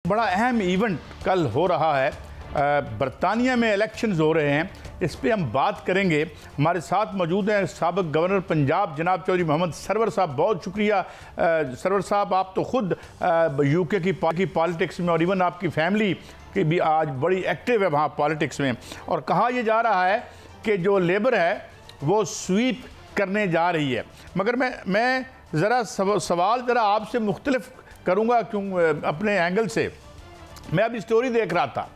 बड़ा अहम इवेंट कल हो रहा है। बरतानिया में इलेक्शंस हो रहे हैं, इस पे हम बात करेंगे। हमारे साथ मौजूद हैं साबिक गवर्नर पंजाब जनाब चौधरी मोहम्मद सरवर साहब। बहुत शुक्रिया सरवर साहब, आप तो ख़ुद यूके की पॉलिटिक्स में और इवन आपकी फैमिली की भी आज बड़ी एक्टिव है वहाँ पॉलिटिक्स में। और कहा यह जा रहा है कि जो लेबर है वो स्वीप करने जा रही है। मगर मैं ज़रा सवाल ज़रा आपसे मुख्तलिफ करूँगा, क्यों अपने एंगल से। मैं अभी स्टोरी देख रहा था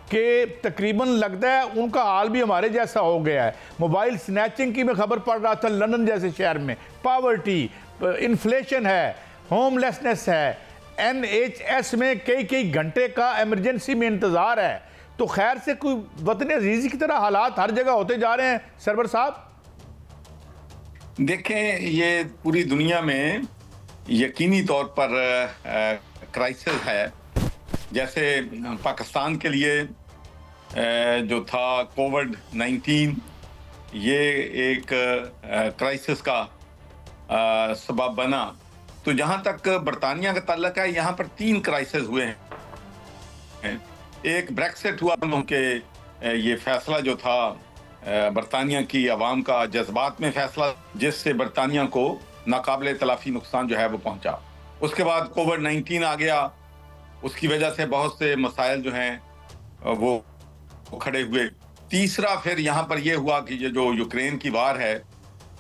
कि तकरीबन लगता है उनका हाल भी हमारे जैसा हो गया है। मोबाइल स्नैचिंग की मैं खबर पढ़ रहा था, लंदन जैसे शहर में पॉवर्टी, इन्फ्लेशन है, होमलेसनेस है, NHS में कई घंटे का इमरजेंसी में इंतज़ार है। तो खैर से कोई वतन अजीज़ी की तरह हालात हर जगह होते जा रहे हैं सरवर साहब। देखें, ये पूरी दुनिया में यकीनी तौर पर क्राइसिस है। जैसे पाकिस्तान के लिए जो था कोविड-19, ये एक क्राइसिस का सबब बना। तो जहाँ तक बरतानिया का ताल्लुक है, यहाँ पर 3 क्राइसिस हुए हैं। एक ब्रेक्सिट हुआ, उनके ये फैसला जो था बरतानिया की आवाम का जज्बात में फैसला, जिससे बरतानिया को नाकाबिले तलाफी नुकसान जो है वो पहुंचा। उसके बाद कोविड-19 आ गया, उसकी वजह से बहुत से मसाइल जो हैं वो खड़े हुए। तीसरा फिर यहाँ पर यह हुआ कि ये जो यूक्रेन की वार है,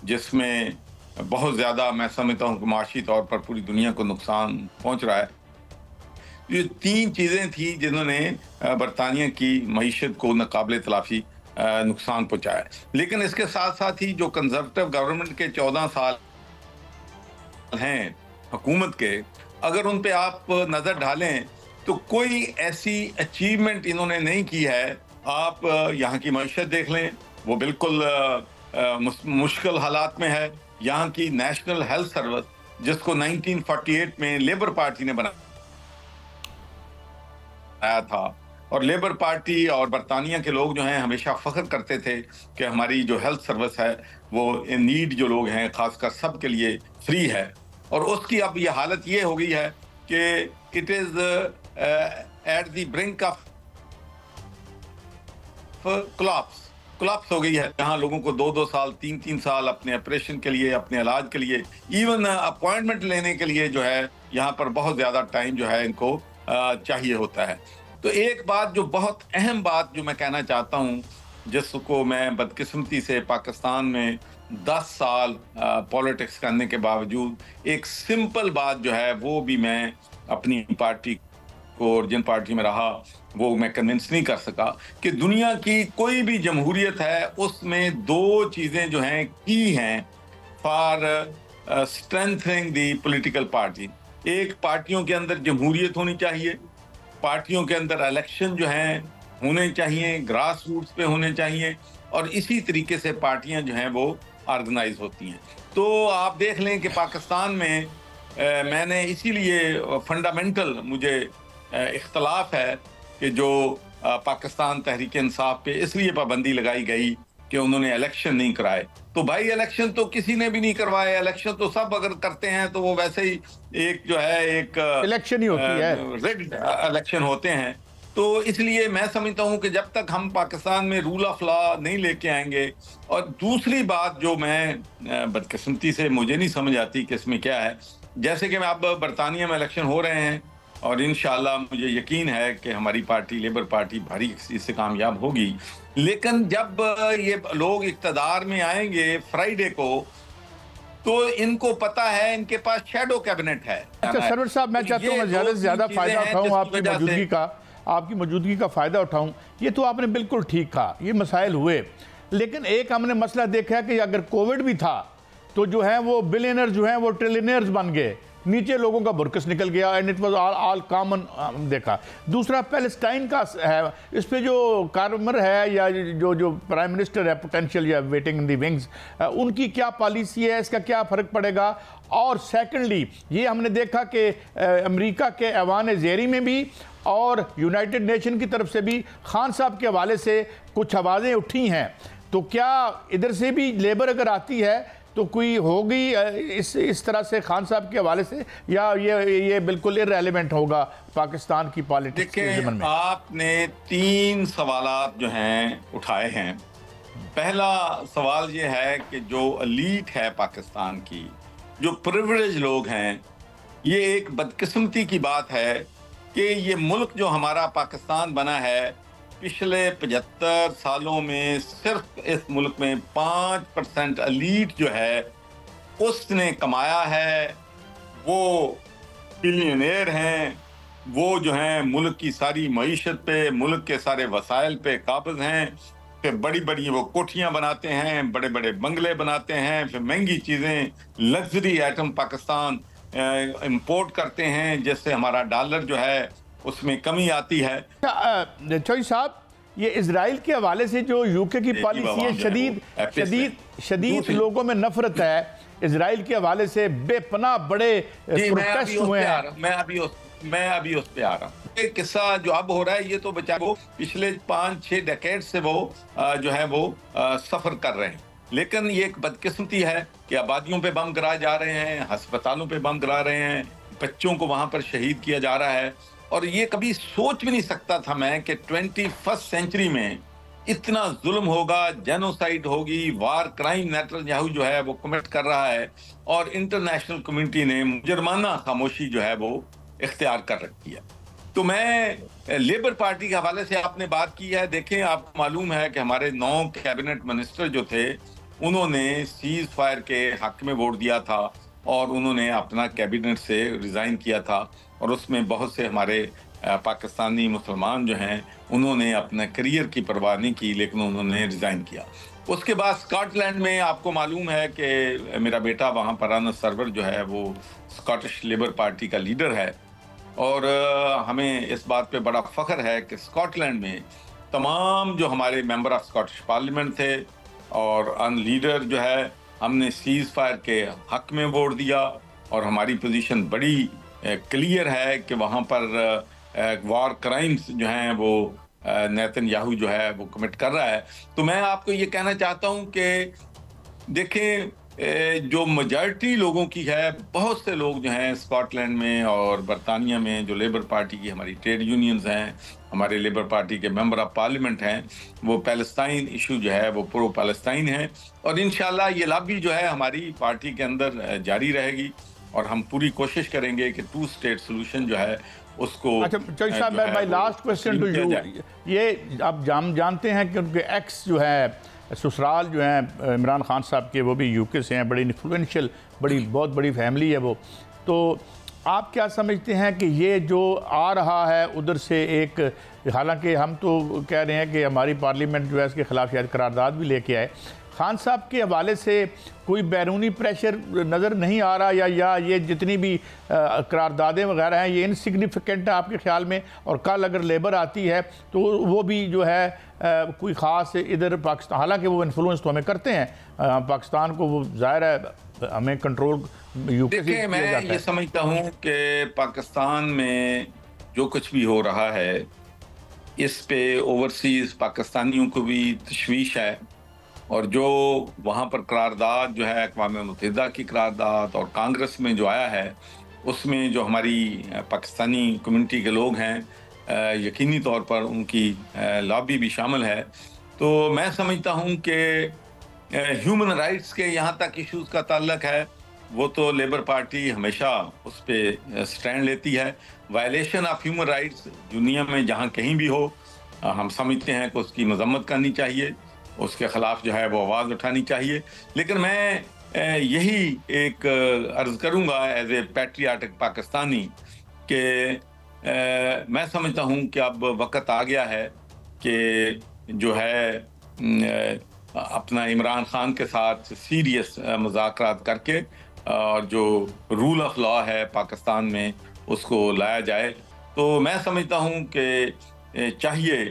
जिसमें बहुत ज़्यादा मैं समझता हूँ कि माशी तौर पर पूरी दुनिया को नुकसान पहुँच रहा है। ये 3 चीज़ें थी जिन्होंने बरतानिया की मईशत को नाकाबिले तलाफी नुकसान पहुँचाया। लेकिन इसके साथ साथ ही जो कंजर्वेटिव गवर्नमेंट के 14 साल हैं हुकूमत के, अगर उन पे आप नज़र डालें तो कोई ऐसी अचीवमेंट इन्होंने नहीं की है। आप यहाँ की मईशत देख लें, वो बिल्कुल मुश्किल हालात में है। यहाँ की नेशनल हेल्थ सर्विस, जिसको 1948 में लेबर पार्टी ने बनाया था, और लेबर पार्टी और बरतानिया के लोग जो हैं हमेशा फख्र करते थे कि हमारी जो हेल्थ सर्विस है वो नीड जो लोग हैं खासकर सबके लिए फ्री है। और उसकी अब ये हालत ये हो गई है कि it is at the brink of collapse हो गई है। यहाँ लोगों को 2-2 साल 3-3 साल अपने ऑपरेशन के लिए, अपने इलाज के लिए, इवन अपॉइंटमेंट लेने के लिए जो है यहाँ पर बहुत ज़्यादा टाइम जो है इनको चाहिए होता है। तो एक बात जो बहुत अहम बात जो मैं कहना चाहता हूँ, जिसको मैं बदकिस्मती से पाकिस्तान में 10 साल पॉलिटिक्स करने के बावजूद एक सिंपल बात जो है वो भी मैं अपनी पार्टी को, और जिन पार्टी में रहा, वो मैं कन्विंस नहीं कर सका कि दुनिया की कोई भी जमहूरियत है उसमें 2 चीज़ें जो हैं की हैं for strengthening the political party. एक, पार्टियों के अंदर जमहूरियत होनी चाहिए, पार्टियों के अंदर इलेक्शन जो हैं होने चाहिए, ग्रास रूट्स पे होने चाहिए, और इसी तरीके से पार्टियां जो हैं वो ऑर्गेनाइज होती हैं। तो आप देख लें कि पाकिस्तान में मैंने इसीलिए फंडामेंटल मुझे इख्तलाफ है कि जो पाकिस्तान तहरीक इंसाफ पे इसलिए पाबंदी लगाई गई कि उन्होंने इलेक्शन नहीं कराए। तो भाई इलेक्शन तो किसी ने भी नहीं करवाए। इलेक्शन तो सब अगर करते हैं तो वो वैसे ही एक जो है एक इलेक्शन ही होती है, रिग्ड इलेक्शन होते हैं। तो इसलिए मैं समझता हूं कि जब तक हम पाकिस्तान में रूल ऑफ लॉ नहीं लेके आएंगे, और दूसरी बात जो मैं बदकिस्मती से मुझे नहीं समझ आती कि इसमें क्या है, जैसे कि अब बरतानिया में इलेक्शन हो रहे हैं और इंशाल्लाह मुझे यकीन है कि हमारी पार्टी लेबर पार्टी भारी इससे कामयाब होगी। लेकिन जब ये लोग इक़्तिदार में आएंगे फ्राइडे को, तो इनको पता है इनके पास शैडो कैबिनेट है। अच्छा सरवर साहब, मैं चाहता हूँ मैं ज़्यादा से ज़्यादा फ़ायदा उठाऊँ आपकी मौजूदगी का फ़ायदा उठाऊँ। ये तो आपने बिल्कुल ठीक कहा, ये मसाइल हुए, लेकिन एक हमने मसला देखा है कि अगर कोविड भी था तो जो है वो बिलियनर जो हैं वो ट्रिलियनर्स बन गए, नीचे लोगों का बुरकस निकल गया, and it was all common देखा। दूसरा पैलेस्टाइन का है, इस पे जो कारमर है या जो प्राइम मिनिस्टर है पोटेंशियल या वेटिंग इन दी विंग्स, उनकी क्या पॉलिसी है, इसका क्या फ़र्क पड़ेगा। और सेकेंडली ये हमने देखा कि अमेरिका के ऐवान ज़ेरी में भी और यूनाइटेड नेशन की तरफ से भी खान साहब के हवाले से कुछ आवाज़ें उठी हैं। तो क्या इधर से भी लेबर अगर आती है تو کوئی ہوگی اس طرح سے خان صاحب کے حوالے سے، یا یہ بالکل irrelevant ہوگا پاکستان کی پالیٹکس کے ضمن میں؟ آپ نے 3 سوالات جو ہیں اٹھائے ہیں۔ پہلا سوال یہ ہے کہ جو ایلیٹ ہے پاکستان کی، جو پریویلیج لوگ ہیں، یہ ایک بدقسمتی کی بات ہے کہ یہ ملک جو ہمارا پاکستان بنا ہے، پچھلے 75 سالوں میں صرف اس ملک میں 5% ایلیٹ جو ہے اس نے کمایا ہے، وہ بلینئر ہیں، وہ جو ہیں ملک کی ساری معیشت پہ، ملک کے سارے وسائل پہ قابض ہیں، پھر بڑی بڑی وہ کوٹھیاں بناتے ہیں، بڑے بڑے بنگلے بناتے ہیں، پھر مہنگی چیزیں، لگژری آئٹم پاکستان امپورٹ کرتے ہیں، جس سے ہمارا ڈالر جو ہے اس میں کمی آتی ہے۔ چوئی صاحب، یہ اسرائیل کے حوالے سے جو یو کے کی پالیسی ہے، شدید لوگوں میں نفرت ہے اسرائیل کے حوالے سے، بے پناہ بڑے پروٹیسٹ ہوئے ہیں۔ میں ابھی اس پہ آ رہا ہوں۔ ایک قصہ جو اب ہو رہا ہے، یہ تو بچہ وہ پچھلے 5-6 ڈیکیڈ سے وہ جو ہے وہ سفر کر رہے ہیں، لیکن یہ ایک بدقسمتی ہے کہ آبادیوں پہ بم گرائے جا رہے ہیں، ہسپتالوں پہ بم گرا رہے ہیں، بچوں کو وہاں پر شہید کیا جا رہا ہے، اور یہ کبھی سوچ بھی نہیں سکتا تھا میں کہ 21 سینچری میں اتنا ظلم ہوگا، جینوسائیڈ ہوگی، وار کرائم نیتنیاہو جو ہے وہ کمٹ کر رہا ہے، اور انٹرنیشنل کمیونٹی نے مجرمانہ خاموشی جو ہے وہ اختیار کر رکھی ہے۔ تو میں لیبر پارٹی کے حوالے سے آپ نے بات کی ہے، دیکھیں آپ کو معلوم ہے کہ ہمارے 9 کیبنٹ منسٹر جو تھے، انہوں نے سیز فائر کے حق میں ووٹ دیا تھا، اور انہوں نے اپنا کیبنٹ سے ریزائن کیا تھا، اور اس میں بہت سے ہمارے پاکستانی مسلمان جو ہیں انہوں نے اپنے کریئر کی پرواہ نہیں کی، لیکن انہوں نے ریزائن کیا۔ اس کے بعد اسکاٹ لینڈ میں آپ کو معلوم ہے کہ میرا بیٹا وہاں پر رانس سرور جو ہے وہ اسکاٹش لیبر پارٹی کا لیڈر ہے، اور ہمیں اس بات پہ بڑا فخر ہے کہ اسکاٹ لینڈ میں تمام جو ہمارے ممبر آف اسکاٹش پارلیمنٹ تھے اور ان لیڈر جو ہے، ہم نے سیز فائر کے حق میں ووٹ دیا، اور ہماری پوزیشن بڑی کلیئر ہے کہ وہاں پر وار کرائمز جو ہیں وہ نیتنیاہو جو ہے وہ کمٹ کر رہا ہے۔ تو میں آپ کو یہ کہنا چاہتا ہوں کہ دیکھیں، جو میجارٹی لوگوں کی ہے، بہت سے لوگ جو ہیں اسکاٹ لینڈ میں اور برطانیہ میں جو لیبر پارٹی کی ہماری ٹریڈ یونینز ہیں، ہمارے لیبر پارٹی کے ممبر آف پارلیمنٹ ہیں، وہ پیلسٹائن ایشو جو ہے وہ پرو پیلسٹائن ہے، اور انشاءاللہ یہ لابی جو ہے ہماری پارٹی کے اندر جاری رہے گی، اور ہم پوری کوشش کریں گے کہ 2 اسٹیٹ سولوشن جو ہے اس کو۔ اچھا چوئی صاحب، my last question to you، یہ آپ جانتے ہیں کہ ان کے ایکس جو ہے سسرال جو ہیں عمران خان صاحب کے، وہ بھی یو کے سے ہیں، بڑی انفلوئنشل، بہت بڑی فیملی ہے وہ، تو آپ کیا سمجھتے ہیں کہ یہ جو آ رہا ہے ادھر سے ایک، حالانکہ ہم تو کہہ رہے ہیں کہ ہماری پارلیمنٹ جو ہے اس کے خلاف شاید قرارداد بھی لے کے آئے، خان صاحب کے حوالے سے کوئی بیرونی پریشر نظر نہیں آ رہا، یا یہ جتنی بھی قراردادیں وغیرہ ہیں یہ انسگنیفیکنٹ ہے آپ کے خیال میں، اور کل اگر لیبر آتی ہے تو وہ بھی جو ہے کوئی خاص ادھر پاکستان، حالانکہ وہ انفلوئنس تو ہمیں کرتے ہیں پاکستان کو، وہ ظاہر ہے ہمیں کنٹرول یو کے سے کیا جاتا ہے۔ دیکھیں، میں یہ سمجھتا ہوں کہ پاکستان میں جو کچھ بھی ہو رہا ہے اس پہ اوورسیز پاکستانیوں کو بھی تشویش ہے، اور جو وہاں پر قرارداد جو ہے اقوام متحدہ کی قرارداد اور کانگریس میں جو آیا ہے، اس میں جو ہماری پاکستانی کمیونٹی کے لوگ ہیں یقینی طور پر ان کی لابی بھی شامل ہے۔ تو میں سمجھتا ہوں کہ ہیومن رائٹس کے یہاں تک ایشوز کا تعلق ہے، وہ تو لیبر پارٹی ہمیشہ اس پہ سٹینڈ لیتی ہے۔ وائلیشن آف ہیومن رائٹس دنیا میں جہاں کہیں بھی ہو، ہم سمجھتے ہیں کہ اس کی مذمت کرنی چاہیے، اس کے خلاف جو ہے وہ آواز اٹھانی چاہیے، لیکن میں یہی ایک عرض کروں گا ایز اے پیٹریاٹک پاکستانی کہ میں سمجھتا ہوں کہ اب وقت آ گیا ہے کہ جو ہے اپنا عمران خان کے ساتھ سیریس مذاکرات کر کے اور جو رول آف لا ہے پاکستان میں اس کو لایا جائے۔ تو میں سمجھتا ہوں کہ چاہیے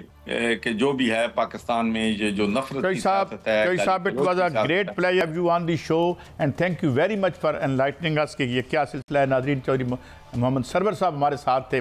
کہ جو بھی ہے پاکستان میں یہ جو نفرت کی سیاست ہے۔ چوئی صاحب، it was a great pleasure to have you on the show and thank you very much for enlightening us کہ یہ کیا سلسلہ ہے۔ ناظرین، چودھری محمد سرور صاحب ہمارے ساتھ تھے۔